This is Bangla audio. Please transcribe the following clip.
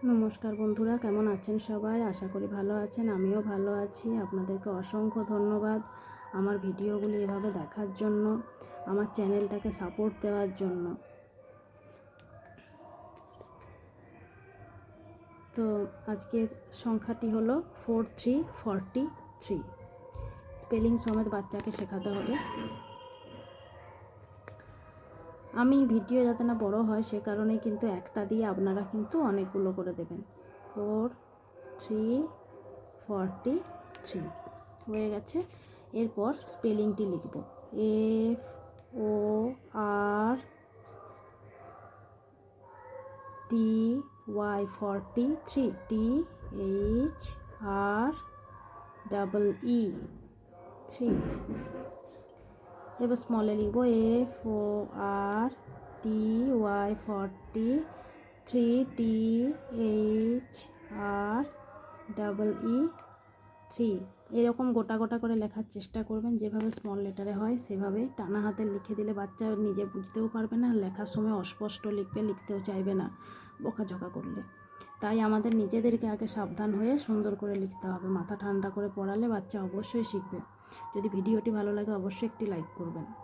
নমস্কার বন্ধুরা, কেমন আছেন সবাই? আশা করি ভালো আছেন। আমিও ভালো আছি। আপনাদেরকে অসংখ্য ধন্যবাদ আমার ভিডিওগুলি এভাবে দেখার জন্য, আমার চ্যানেলটাকে সাপোর্ট দেওয়ার জন্য। তো আজকের সংখ্যাটি হলো 4343। স্পেলিং সমেত বাচ্চাকে শেখাতে হবে। আমি ভিডিও যাতে না বড় হয় সে কারণে কিন্তু একটা দিয়ে আপনারা কিন্তু অনেকগুলো করে দেবেন। 4343 হয়ে গেছে। এরপর স্পেলিংটি লিখব। FORTY 43, THREE 3। এবার স্মলে লিখব FORTY 43, THREE 3। এরকম গোটা গোটা করে লেখার চেষ্টা করবেন, যেভাবে স্মল লেটারে হয় সেভাবে। টানা হাতে লিখে দিলে বাচ্চা নিজে বুঝতেও পারবে না, লেখার সময় অস্পষ্ট লিখবে, লিখতেও চাইবে না বকাঝকা করলে। তাই আমাদের নিজেদেরকে আগে সাবধান হয়ে সুন্দর করে লিখতে হবে। মাথা ঠান্ডা করে পড়ালে বাচ্চা অবশ্যই শিখবে। যদি ভিডিওটি ভালো লাগে অবশ্যই একটি লাইক করবেন।